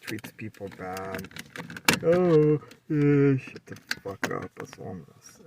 treats people bad. Oh, yeah, shut the fuck up. That's all I'm gonna say.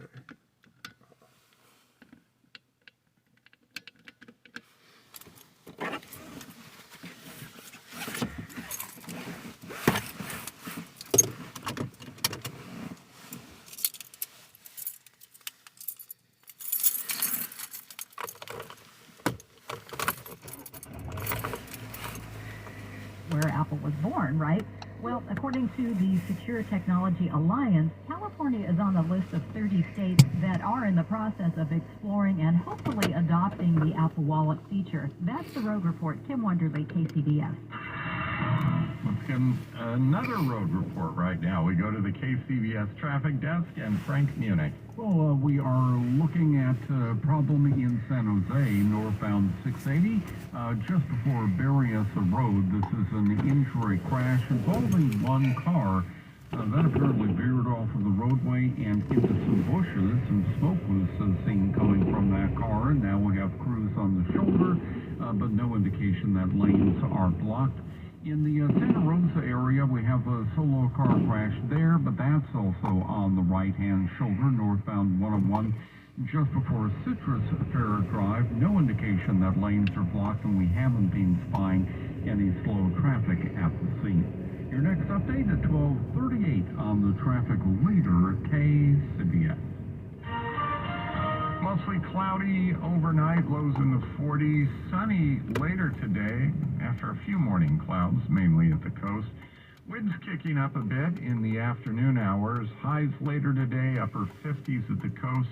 Where Apple was born, right? Well, according to the Secure Technology Alliance, California is on the list of 30 states that are in the process of exploring and hopefully adopting the Apple Wallet feature. That's the Road Report. Kim Wonderly, KCBS. Let's get another road report right now. We go to the KCBS traffic desk and Frank Munich. Well, we are looking at a problem in San Jose, northbound 680, just before Berryessa Road. This is an injury crash involving one car that apparently veered off of the roadway and into some bushes. Some smoke was seen coming from that car, and now we have crews on the shoulder, but no indication that lanes are blocked. In the Santa Rosa area, we have a solo car crash there, but that's also on the right-hand shoulder, northbound 101, just before Citrus Fair Drive. No indication that lanes are blocked, and we haven't been spying any slow traffic at the scene. Your next update at 12:38 on the traffic leader, KCBS. Mostly cloudy overnight, lows in the 40s. Sunny later today after a few morning clouds, mainly at the coast. Winds kicking up a bit in the afternoon hours. Highs later today, upper 50s at the coast,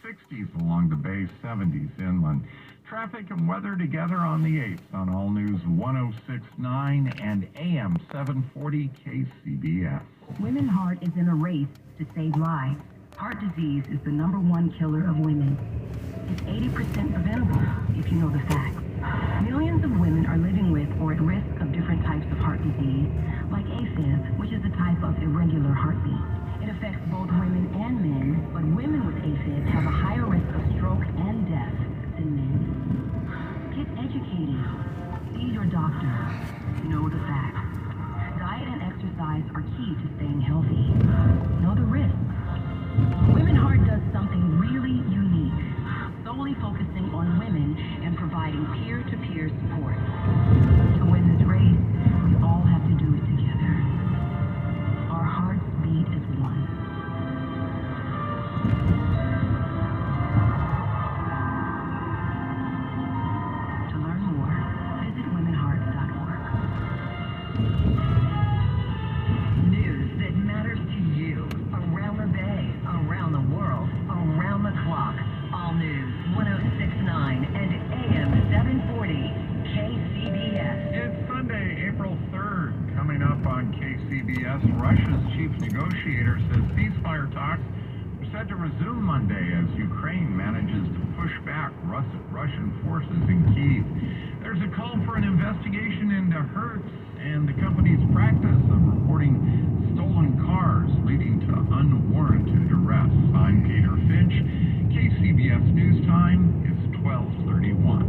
60s along the bay, 70s inland. Traffic and weather together on the 8th on All News 106.9 and AM 740 KCBS. Women's heart is in a race to save lives. Heart disease is the #1 killer of women. It's 80% preventable, if you know the facts. Millions of women are living with or at risk of different types of heart disease, like AFib, which is a type of irregular heartbeat. It affects both women and men, but women with AFib have a higher risk of stroke and death than men. Get educated. See your doctor. Know the facts. Diet and exercise are key to staying healthy. Know the risks. Women's Heart does something really unique, solely focusing on women and providing peer-to-peer support. To win this race, we all have to do it together. Our hearts beat as one. To learn more, visit womenheart.org. News that matters to you around the bay, around the world, around the clock. All News 106.9 and AM 740 KCBS. It's Sunday, April 3rd. Coming up on KCBS, Russia's chief negotiator says ceasefire talks are set to resume Monday as Ukraine manages to push back Russian forces in Kyiv. There's a call for an investigation into Hertz and the company's practice of reporting stolen cars leading to unwarranted arrests. I'm Peter Finch. KCBS News Time is 12:31.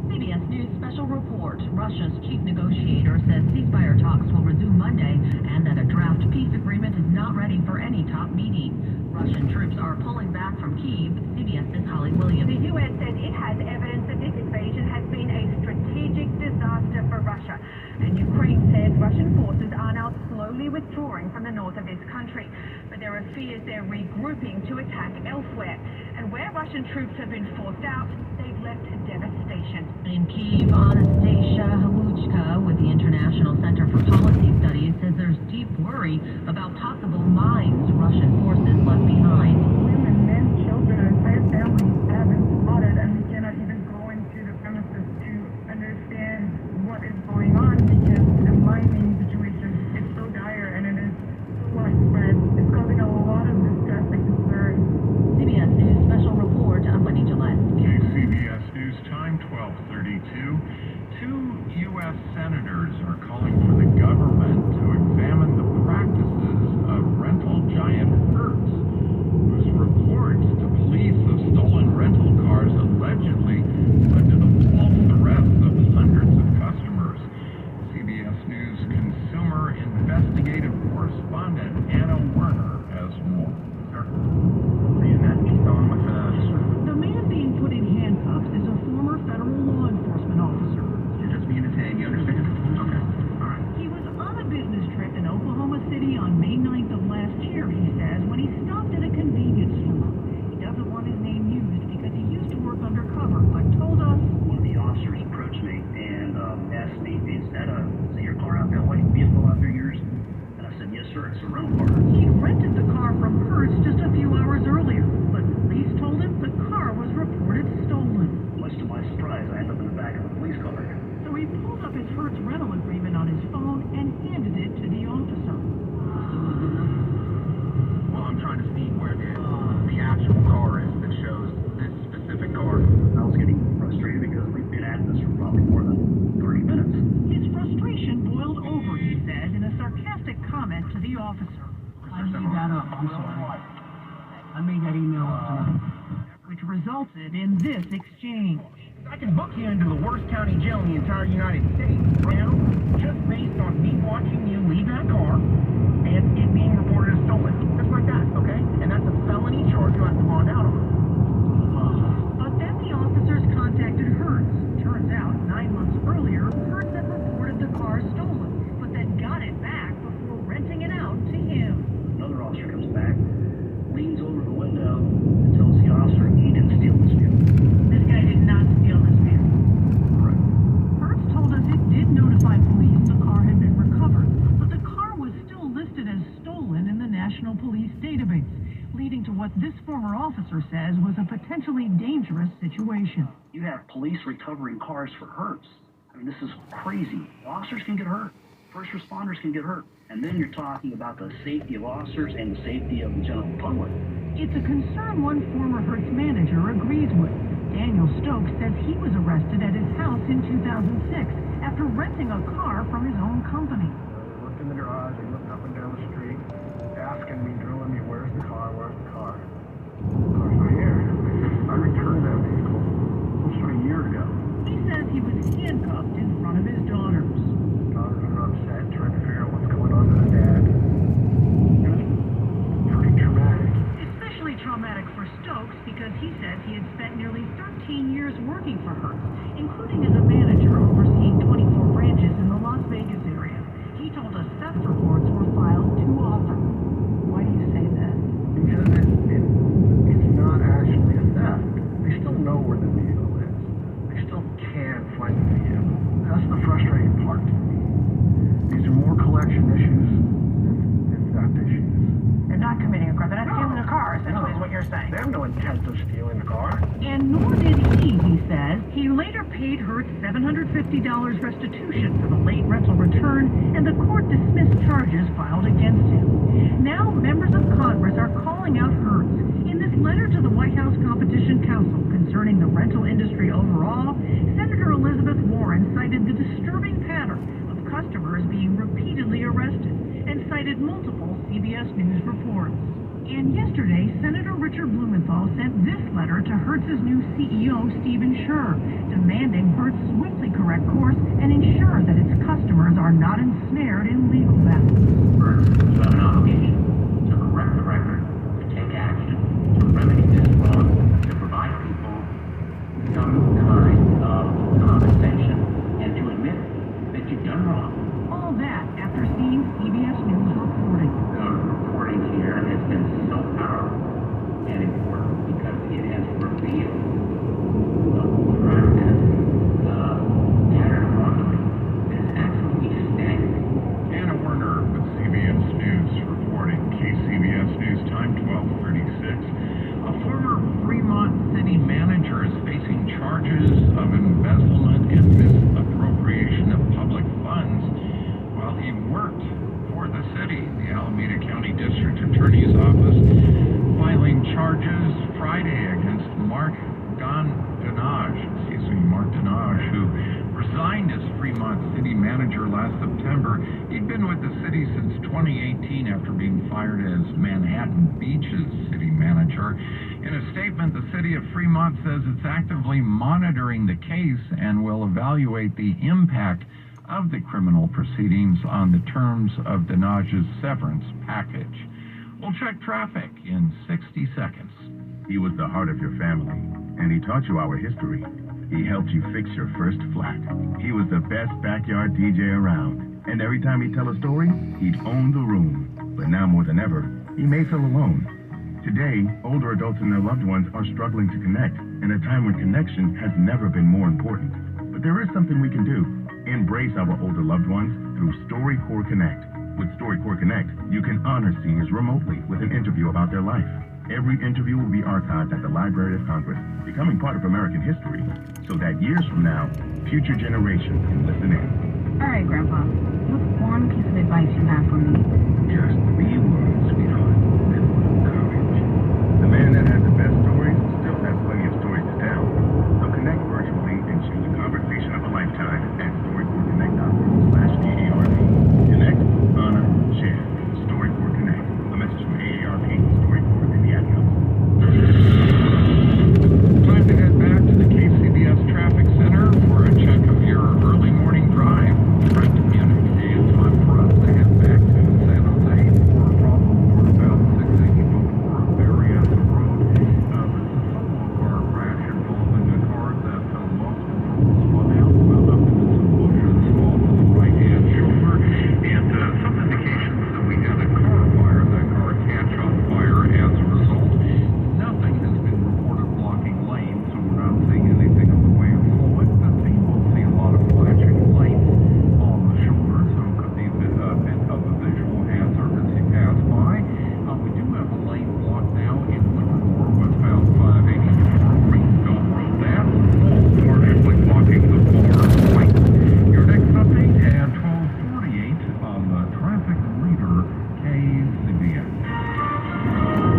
CBS News Special Report. Russia's chief negotiator says ceasefire talks will resume Monday and that a draft peace agreement is not ready for any top meeting. Russian troops are pulling back from Kyiv. CBS's Holly Williams. The U.S. said it has evidence that this invasion has been a strategic disaster for Russia. And Ukraine says Russian forces are now slowly withdrawing from the north of this country. But there are fears they're regrouping to attack elsewhere. And where Russian troops have been forced out, they've left devastation. In Kyiv, Anastasia Haluchka with the International Center for Policy Studies says there's deep worry about possible mines Russian forces left behind. Women, men, children, entire families have been slaughtered, and we cannot even go into the premises to understand what is going on because the mining situation is so dire and it is so widespread. It's causing a lot of distress and concern. CBS News Special Report. I'm Wendy Gillette. KCBS News Time 12:32. Two U.S. senators are calling for the government to examine the practices of rental giant Hertz, whose correspondent Anna Werner has more. The man being put in handcuffs is a former federal law enforcement officer. Just me and his hand, you understand? Okay. All right. He was on a business trip in Oklahoma City on May 9th of last year, he says, when he stopped at a convenience store. He doesn't want his name used because he used to work undercover, but told us one of the officers approached me and asked me, is that your car out there, white vehicle out there yours? And I said, yes sir, it's a rental car. he rented the car from Hertz just a few hours earlier, but police told him the car was reported stolen. Much to my surprise, I ended up in the back of a police car. So he pulled up his Hertz rental agreement on his phone and handed it to the officer. Well, I'm trying to see where the actual car is that shows this specific car. I was getting frustrated because we've been at this for probably more than 30 minutes. His frustration boiled over, he says, in a sarcastic comment to the officer. I made that up, I'm sorry. I made that email up tonight. Which resulted in this exchange. I can book you into the worst county jail in the entire United States now, just based on me watching you leave that car and it being reported as stolen. Just like that, okay? And that's a felony charge you have to bond out on. But then the officers contacted Hertz. Turns out, 9 months earlier, Hertz had reported the car stolen, but then got it back before renting it out to him. Another officer comes back, leans over the window, and tells the officer he didn't steal this vehicle. This guy did not steal this vehicle. Correct. Hertz told us it did notify police the car had been recovered, but the car was still listed as stolen in the National Police Database, leading to what this former officer says was a potentially dangerous situation. You have police recovering cars for Hertz. I mean, this is crazy. Officers can get hurt. First responders can get hurt. And then you're talking about the safety of officers and the safety of the general public. It's a concern one former Hertz manager agrees with. Daniel Stokes says he was arrested at his house in 2006 after renting a car from his own company. They looked in the garage, they looked up and down the street, asking me, drilling me, where's the car, where's the car? The car's not here. I returned that vehicle close to a year ago. He says he was handcuffed in front of his daughters. Daughters are upset, trying to figure out what's going on to the dad. It was pretty traumatic. Especially traumatic for Stokes because he says he had spent nearly 13 years working for Hertz, including as a manager overseeing 24 branches in the Las Vegas area. He told us theft reports were filed too often. Why do you say that? Because it's not actually a theft. They still know where the vehicle is. They still can find the vehicle. That's the frustrating part to me. These are more collection issues than theft issues. They're not committing a crime. They're not stealing a car, essentially, is what you're saying. They have no intent of stealing the car. And nor did he says. He later paid Hertz $750 restitution for the late rental return, and the court dismissed charges filed against him. Now, members of Congress are calling out Hertz. In this letter to the White House Competition Council concerning the rental industry overall, Senator Elizabeth Warren cited the disturbing pattern of customers being repeatedly arrested and cited multiple CBS News reports. And yesterday, Senator Richard Blumenthal sent this letter to Hertz's new CEO, Stephen Scherr, demanding Hertz swiftly correct course and ensure that its customers are not ensnared in legal battles. Hertz has an obligation to correct the record, to take action, to remedy this wrong, to provide people some kind of compensation, and to admit that you've done wrong. All that after seeing CBS News reporting. The reporting here has been so powerful and important because it has revealed the practice, pattern of wrongdoing that is absolutely staggering. Anna Werner with CBS News reporting. KCBS News Time 12:36. A former Fremont city manager is facing charges of embezzlement and misappropriation of public funds while he worked for the city. The Alameda County District Attorney's Office filing charges Friday against Mark Donage, who resigned as Fremont city manager last September. He'd been with the city since 2018 after being fired as Manhattan Beach's city manager. In a statement, the city of Fremont says it's actively monitoring the case and will evaluate the impact of the criminal proceedings on the terms of Dinaj's severance package. We'll check traffic in 60 seconds. He was the heart of your family, and he taught you our history. He helped you fix your first flat. He was the best backyard DJ around, and every time he'd tell a story, he'd own the room. But now more than ever, he may feel alone. Today, older adults and their loved ones are struggling to connect, in a time when connection has never been more important. But there is something we can do. Embrace our older loved ones through StoryCorps Connect. With StoryCorps Connect, you can honor seniors remotely with an interview about their life. Every interview will be archived at the Library of Congress, becoming part of American history, so that years from now, future generations can listen in. All right, Grandpa. What's one piece of advice you have for me? Just 3 words, sweetheart. Courage. The man that has the best stories still has plenty of stories to tell. So connect virtually and choose a conversation of a lifetime at StoryCorpsConnect.org/AARP. Connect, honor, share. StoryCorps Connect. A message from AARP, StoryCorps, and the Ad Council. Time to head back to the KCBS Traffic Center for a check of your early morning drive. Trent Munich, it's time for us to head back to San Jose for a problem northbound 680 before Berryessa Road. This is a solo car crash involving a car that lost control, spun out, wound up into some bushes off of the right-hand shoulder, and some indications that we had a car fire. That car catch on fire as a result. Nothing has been reported blocking lanes, so we're not seeing anything in the way of fluid, but you will see a lot of flashing lights on the shoulder, so it could be a bit of a visual hazard as you pass by. We do have a lane blocked now in Livermore, westbound 584 Greenstone Road. That's partially blocking the far right. Your next update at 12:48 on the traffic leader, KCBS.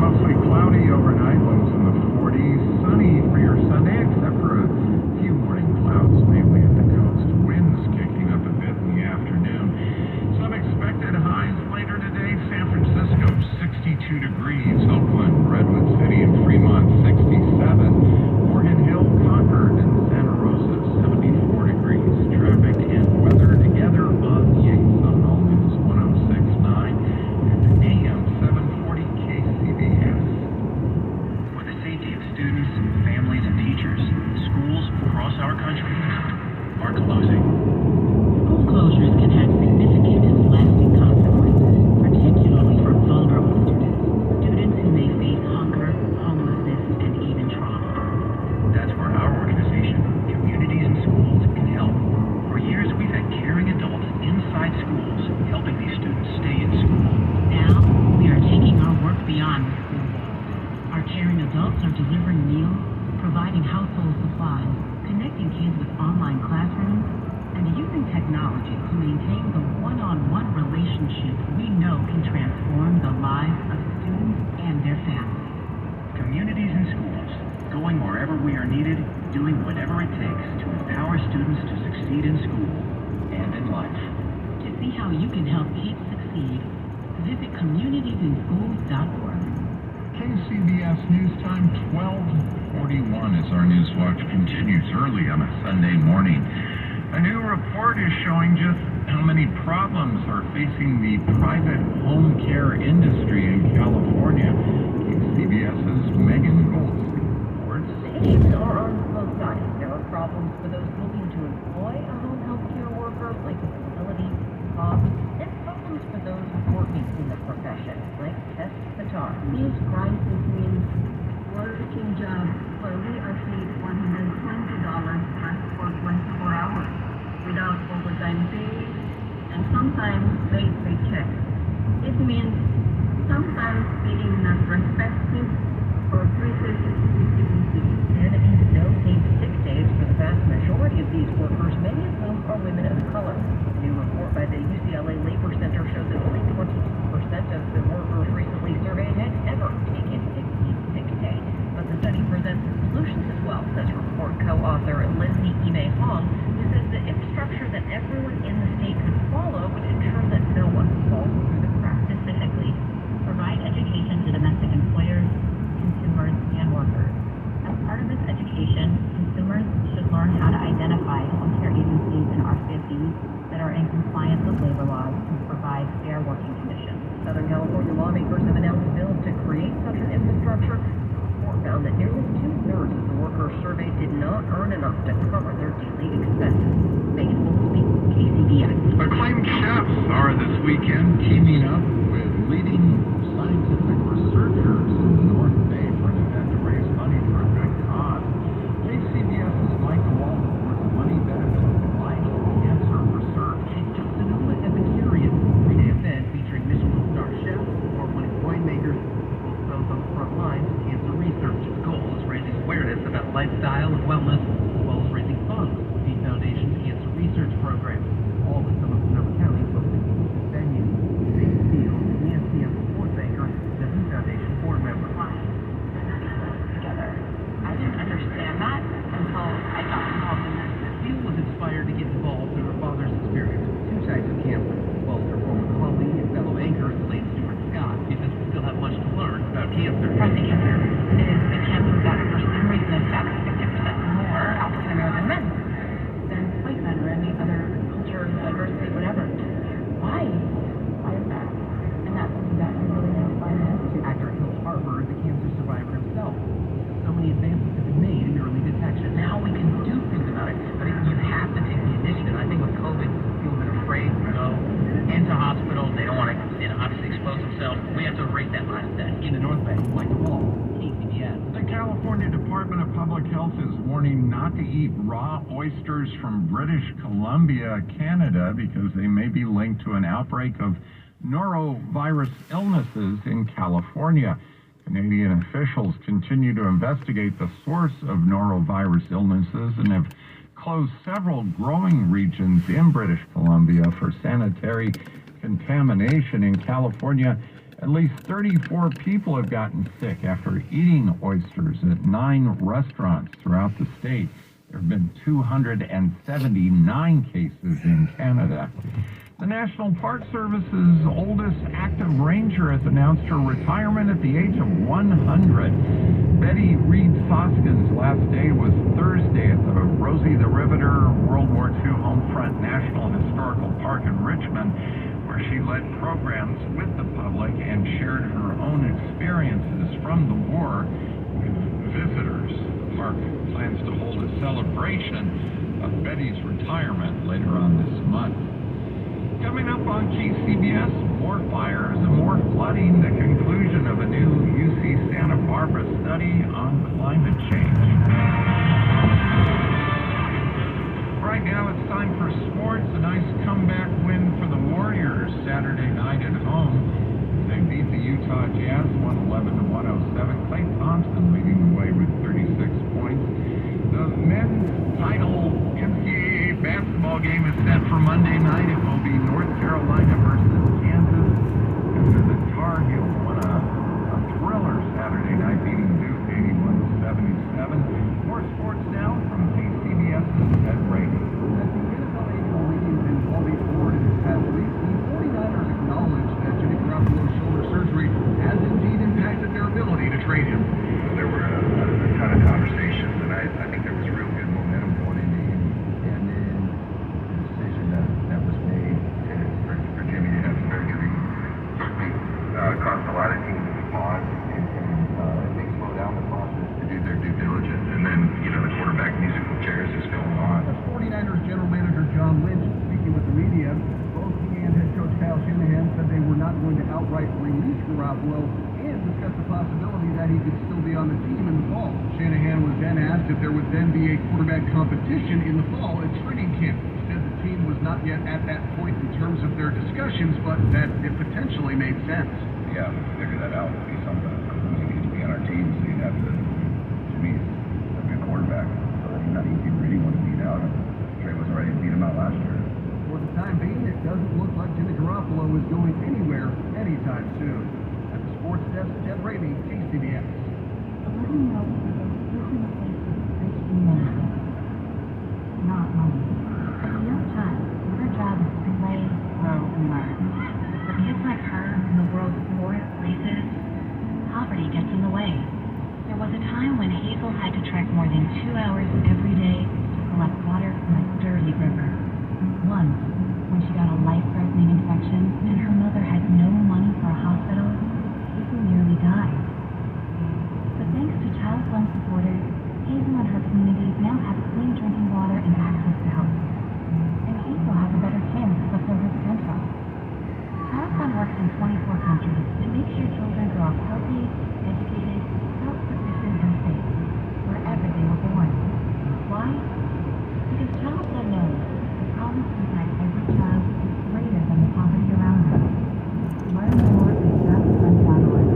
Mostly cloudy overnight, lows in the 40s. Sunny for your Sunday, except for a few morning clouds, mainly at the coast. Winds kicking up a bit in the afternoon. Some expected highs later today. San Francisco, 62 degrees. Oakland, Redwood City, and Fremont, 67. Morgan Hill, Concord, and Santa Rosa, 74 degrees. Traffic and weather together on the 8th on All News 106.9 and AM 740 KCBS. For the safety of students, families, and teachers, schools across our country are closing. School closures can have significant and lasting consequences, particularly for vulnerable students who may face hunger, homelessness, and even trauma. That's where our organization, Communities in Schools, can help. For years, we've had caring adults inside schools helping these students stay in school. Now, we are taking our work beyond the school walls. Our caring adults are delivering meals, providing household supplies, connecting kids with online classrooms, and using technology to maintain the one-on-one relationship we know can transform the lives of students and their families. Communities in Schools, going wherever we are needed, doing whatever it takes to empower students to succeed in school and in life. To see how you can help kids succeed, visit communitiesinschools.org. KCBS News Time 12:41 as our News Watch continues early on a Sunday morning. A new report is showing just how many problems are facing the private home care industry in California. KCBS's Megan Goldstein reports. The issues are on both sides. There are problems for those looking to employ a home health care worker, like facilities, costs, and problems for those working in the profession, like Tess Patar. This crisis means working jobs where we are paid $120 plus for 24 hours without overtime pay and sometimes late paychecks. It means sometimes being not respected or treated differently. And it means no paid sick days for the vast majority of these workers, many of whom are women of color. A new report by the UCLA Labor Center shows that only 22% of the workers recently surveyed had ever taken a paid sick day. But the study presents solutions as well, says report co-author Lindsay Ime Hong, who says the infrastructure that everyone in the state could follow would ensure that no one falls through the cracks. Specifically, provide education to domestic employers, consumers, and workers. As part of this education, consumers should learn how to identify home care agencies and RCFDs that are fair working conditions. Southern California lawmakers have announced bills to create such an infrastructure. The report found that nearly 2/3 of the workers surveyed did not earn enough to cover their daily expenses. Megan Holtzby, KCBS. Acclaimed chefs are this weekend teaming up with leading scientific researchers in the North Bay for an event to raise money for a good cause. KCBS's Michael Walton with the money benefit life cancer research. Sonoma Epicurean, three-day event featuring Michelin star chefs, award-winning winemakers, both those on the front lines of cancer research. Its goal is raising awareness about lifestyle and wellness, as well as raising funds for the Foundation's cancer research program. All with some of Sonoma County's most important venues. Dave Steele, ESPN sports anchor, and the Foundation board member. Together. I didn't understand that until I got involved in this. Steele was inspired to get involved through her father's experience with two types of cancer. Both her former colleague and fellow anchor, Elaine Stewart Scott, because we still have much to learn about cancer. Prostate cancer is a cancer that for some reason is about 50% more often than men than white men or any other culture, diversity, whatever. Why? Why is that? And that's something that I really want to find out. Actor Hill Harper is a cancer survivor himself. So many advances have been made in early detection. Now we can do things about it, but you have to take the initiative. I think with COVID, people have been afraid to go into hospitals. They don't want to, obviously expose themselves. We have to erase that mindset. In the North Bay, Michael Wall, KCBS. The California Department of Public Health is warning not to eat raw oysters from British Columbia, Canada, because they may be linked to an outbreak of norovirus illnesses in California. Canadian officials continue to investigate the source of norovirus illnesses and have closed several growing regions in British Columbia for sanitary contamination. In California, at least 34 people have gotten sick after eating oysters at 9 restaurants throughout the state. There have been 279 cases in Canada. The National Park Service's oldest active ranger has announced her retirement at the age of 100. Betty Reed Soskin's last day was Thursday at the Rosie the Riveter World War II Homefront National Historical Park in Richmond, where she led programs with the public and shared her own experiences from the war with visitors. The park plans to hold a celebration of Betty's retirement later on this month. Coming up on KCBS, more fires and more flooding, the conclusion of a new UC Santa Barbara study on climate change. Right now it's time for sports. A nice comeback win for the Warriors Saturday night at home. They beat the Utah Jazz 111-107. Klay Thompson leading the way with 36 points. The men's title NCAA basketball game is set for Monday night. It will be North Carolina versus Kansas. After the Tar Heels won a thriller Saturday night, beating Duke 81-77. More sports now from KCBS's Ed Brady. At the NFL Annual Meeting in Palm Beach, Florida this past week, the 49ers acknowledged that Jimmy Garoppolo's shoulder surgery has indeed impacted their ability to trade him. There were a ton of conversations, and I think there was real good momentum going into him. And then the decision that was made for Jimmy to have surgery certainly caused a lot of teams to pause and they slow down the process to do their due diligence. And then, the quarterback musical chairs is going on. As 49ers General Manager John Lynch speaking with the media, both he and head coach Kyle Shanahan said they were not going to outright release Garoppolo and discussed the possibility that he could still be on the team in the fall. Shanahan was then asked if there would then be a quarterback competition in the fall at training camp. He said the team was not yet at that point in terms of their discussions, but that it potentially made sense. Yeah, to figure that out would be something. He needs to be on our team, so you'd have to, to me, a good quarterback. So not easy for anyone to beat out. Trey was already beat him out last year. For the time being, it doesn't look like Jimmy Garoppolo is going anywhere anytime soon. At the Sports Desk, Ted Brady, KCBS. Not money. But you have time. Her job is to play, grow, and learn. For kids like her in the world's poorest places, poverty gets in the way. There was a time when Hazel had to trek more than 2 hours every day to collect water from a dirty river. Once, when she got a life-threatening infection and her mother works in 24 countries to make sure children grow up healthy, educated, self-sufficient, and safe wherever they were born. Why? Because childhood knows the promise inside every child is greater than the poverty around them. Learn more at justfund.org.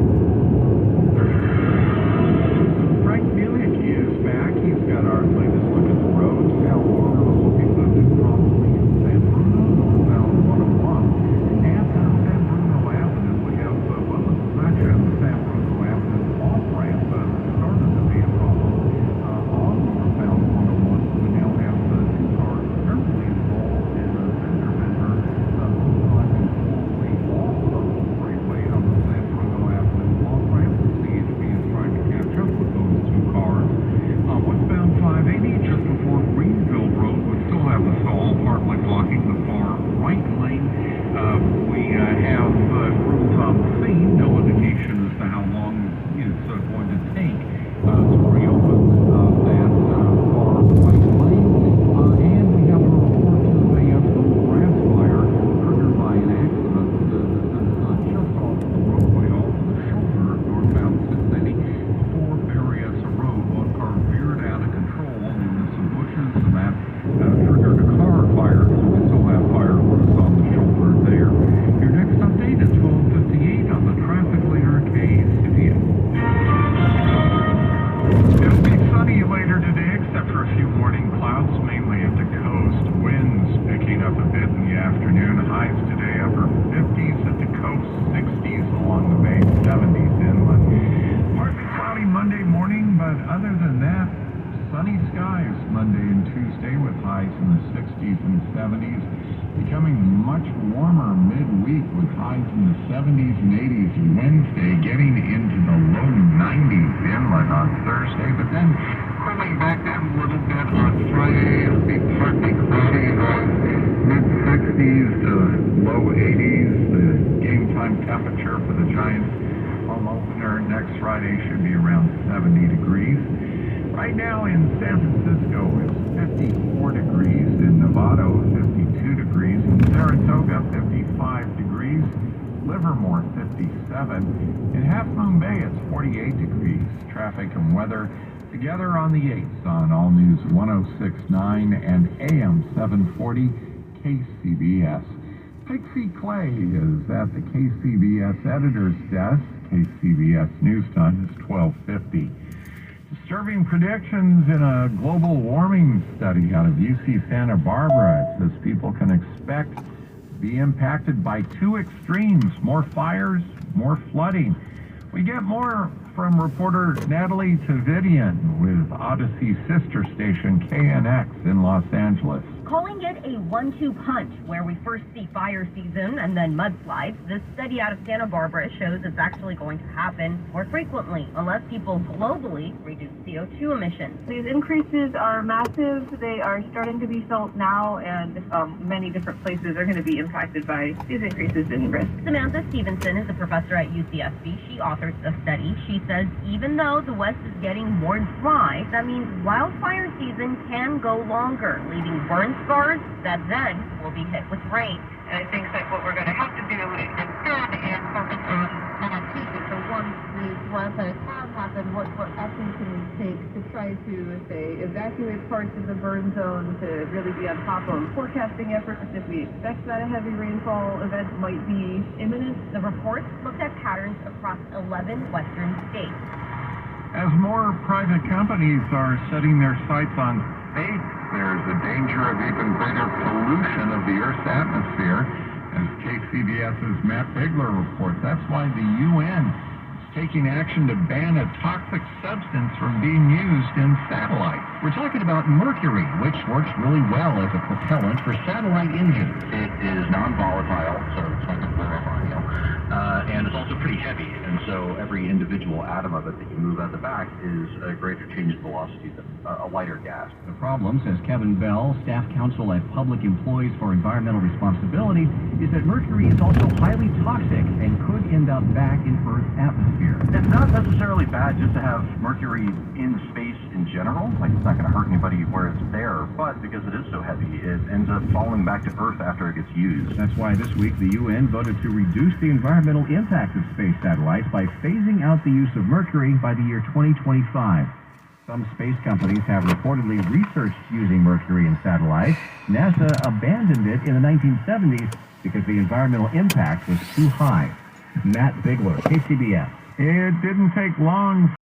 Frank Mulicky is back. He's got our latest look at the roads. How far are looking good and probably in San Bruno, about 101. And San Bruno Avenue, we have, well, a section of San Bruno Avenue off-ramp that started to be a problem. On northbound 101, we now have two cars apparently involved in a fender bender driving slowly off of the freeway on the San Bruno Avenue off-ramp. The CHP is trying to catch up with those two cars. Westbound 580, just before Greenville Road, we still have the stall partly blocking the far right lane. We have crews on the scene, no indication as to how long it's going to take to reopen that far right lane. And we have a report of a small grass fire triggered by an accident. This is just off the roadway off the shoulder of northbound 680 before Berryessa Road. One car veered out of control into some bushes, and that triggered a car fire. So we still have fire crews on the shoulder there. Your next update is 12:58 on the traffic leader KCBS. It'll be sunny later today, except for a few morning clouds, mainly at the coast. Winds picking up a bit in the afternoon. Highs today upper 50s at the coast, 60s along the bay, 70s inland. Partly cloudy Monday morning, but other than that, sunny skies Monday and Tuesday with highs in the 60s and 70s. Becoming much warmer midweek with highs in the 70s and 80s Wednesday, getting into the low 90s inland on Thursday, but then cooling back down a little bit on Friday. It'll be partly cloudy, mid-60s to low 80s. The game time temperature for the Giants home opener next Friday should be around 70 degrees. Right now in San Francisco, it's 54 degrees. In Novato, 52 degrees. In Saratoga, 55 degrees. Livermore, 57. In Half Moon Bay, it's 48 degrees. Traffic and weather together on the 8s on All News 106.9 and AM 740 KCBS. Pixie Clay is at the KCBS editor's desk. KCBS News Time is 12:50. Disturbing predictions in a global warming study out of UC Santa Barbara. It says people can expect to be impacted by two extremes: more fires, more flooding. We get more from reporter Natalie Tavidian with Odyssey sister station KNX in Los Angeles. Calling it a 1-2 punch, where we first see fire season and then mudslides, this study out of Santa Barbara shows it's actually going to happen more frequently unless people globally reduce CO2 emissions. These increases are massive. They are starting to be felt now, and many different places are going to be impacted by these increases in risk. Samantha Stevenson is a professor at UCSB. She authored the study. She says even though the West is getting more dry, that means wildfire season can go longer, leaving burn scars that then will be hit with rain. And I think that what we're going to have to do instead is focus on adaptation. So once these wildfires have happened, what action can we take to try to, say, evacuate parts of the burn zone, to really be on top of forecasting efforts if we expect that a heavy rainfall event might be imminent? The report looked at patterns across 11 western states. As more private companies are setting their sights on space, there's a danger of even greater pollution of the Earth's atmosphere, as KCBS's Matt Bigler reports. That's why the UN is taking action to ban a toxic substance from being used in satellites. We're talking about mercury, which works really well as a propellant for satellite engines. It is non-volatile, so it's like a fluorovinyl, and it's also pretty heavy, and so every individual atom of it that you move out the back is a greater change in velocity than a lighter gas. The problem, says Kevin Bell, staff counsel at Public Employees for Environmental Responsibility, is that mercury is also highly toxic and could end up back in Earth's atmosphere. It's not necessarily bad just to have mercury in space in general. Like, it's not going to hurt anybody where it's there, but because it is so heavy, it ends up falling back to Earth after it gets used. That's why this week the UN voted to reduce the environmental impact of space satellites by phasing out the use of mercury by the year 2025. Some space companies have reportedly researched using mercury in satellites. NASA abandoned it in the 1970s because the environmental impact was too high. Matt Bigler, KCBS. It didn't take long